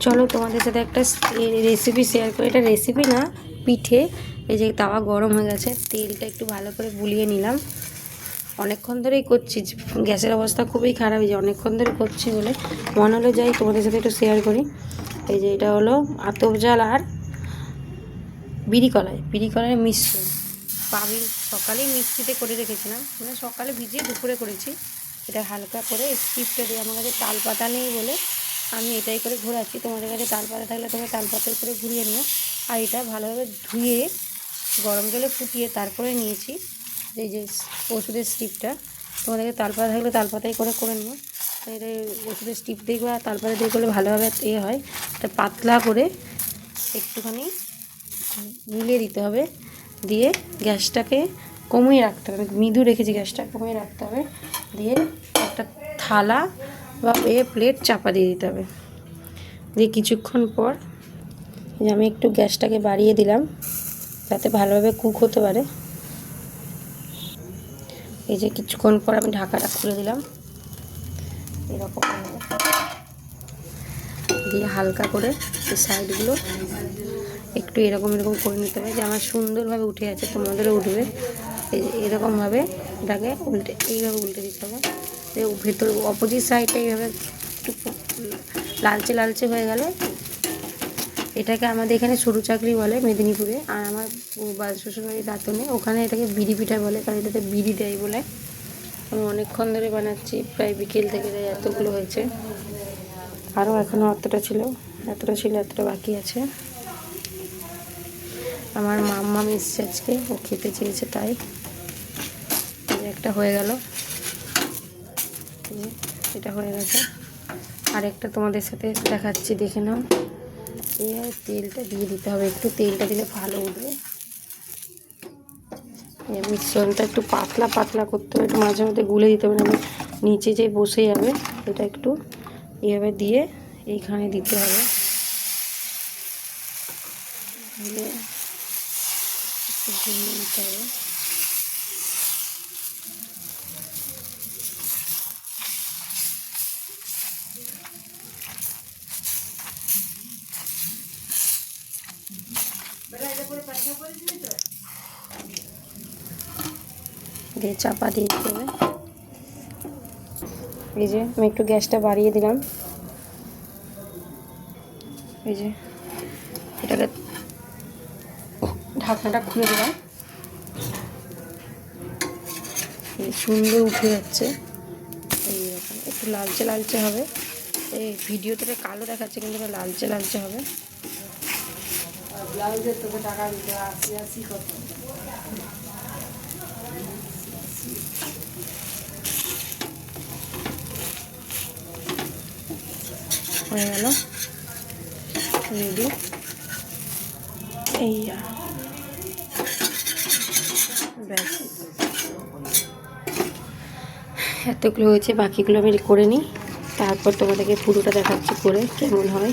চলো তোমাদের সাথে একটা রেসিপি শেয়ার করি। এটা রেসিপি না, পিঠে। এই যে তাওয়া গরম হয়ে গেছে, তেলটা একটু ভালো করে বুলিয়ে নিলাম। অনেকক্ষণ ধরেই করছি, গ্যাসের অবস্থা খুবই খারাপ, এই যে অনেকক্ষণ ধরে করছি বলে মনে হলো যাই তোমাদের সাথে একটু শেয়ার করি। এই যে এটা হলো আতপ চাল আর বিড়ি কলাইয়ের মিশ্রণ। আমি সকালেই মিক্সিতে করে রেখেছিলাম, মানে সকালে ভিজিয়ে দুপুরে করেছি। এটা হালকা করে স্টিপটা দিয়ে, আমার কাছে তাল পাতা নেই বলে আমি এটাই করে ঘোরাচ্ছি। তোমাদের কাছে তাল পাতা থাকলে তোমরা তাল পাতায় করে ঘুরিয়ে নিও। আর এটা ভালোভাবে ধুয়ে গরম জলে ফুটিয়ে তারপরে নিয়েছি এই যে ওষুধের স্টিপটা। তোমাদেরকে তাল পাতা থাকলে তাল পাতাই করে নিও। এটা ওষুধের স্টিপ দিয়ে বা তাল পাতা দিয়ে করলে ভালোভাবে হয়। এটা পাতলা করে একটুখানি মিলিয়ে দিতে হবে, দিয়ে গ্যাসটাকে কমিয়ে রাখতে হবে। মৃদু রেখেছি, গ্যাসটা কমিয়ে রাখতে হবে। দিয়ে একটা থালা বা প্লেট চাপা দিয়ে দিতে হবে। দিয়ে কিছুক্ষণ পর আমি একটু গ্যাসটাকে বাড়িয়ে দিলাম যাতে ভালোভাবে কুক হতে পারে। এই যে কিছুক্ষণ পর আমি ঢাকাটা খুলে দিলাম, এরকম দিয়ে হালকা করে এই সাইডগুলো একটু এরকম করে নিতে হবে, যে আমার সুন্দরভাবে উঠে আছে, তোমাদেরও উঠবে। এরকমভাবে এটাকে এইভাবে উল্টে দিতে হবে। ভেতর অপোজিট সাইডটা এইভাবে একটু লালচে হয়ে গেলে, এটাকে আমাদের এখানে সরু চাকরি বলে মেদিনীপুরে, আর আমার শ্বশুরবাড়ির দাঁতনে ওখানে এটাকে বিড়ি পিঠা বলে, কারণ এটাতে বিড়ি দেয় বলে। আমি অনেকক্ষণ ধরে বানাচ্ছি, প্রায় বিকেল থেকে এতগুলো হয়েছে। আরও এখনও এতটা ছিল, এতটা বাকি আছে। আমার মাম্মাম এসছে আজকে, ও খেতে চেয়েছে তাই। একটা হয়ে গেল, এটা হয়ে গেছে। আরেকটা তোমাদের সাথে দেখাচ্ছি, দেখে নাও। এই তেলটা দিয়ে দিতে হবে, একটু তেলটা দিলে ভালো উঠবে। এই মিশ্রণটা একটু পাতলা করতে হবে, একটু মাঝে মধ্যে গুলে দিতে হবে, না নিচে যে বসে যাবে। এটা একটু এইভাবে দিয়ে এইখানে দিতে হবে, দিয়ে একটু ঘুরিয়ে নিতে হবে। দিয়ে চাপা দিয়ে দিতে হবে। এই যে আমি একটু গ্যাসটা বাড়িয়ে দিলাম, এই যে এটাকে ঢাকনাটা খুলে দিলাম। সুন্দর উঠে যাচ্ছে, এইরকম একটু লালচে হবে। এই ভিডিওতে কালো দেখাচ্ছে, কিন্তু এটা লালচে হবে। ব্লাউজের তোকে টাকা দিতে 80 কত হয়ে গেল, রেডি। এই ব্যাস, এতগুলো হয়েছে, বাকিগুলো আমি করে নিই, তারপর তোমাদেরকে পুরোটা দেখাচ্ছি করে কেমন হয়।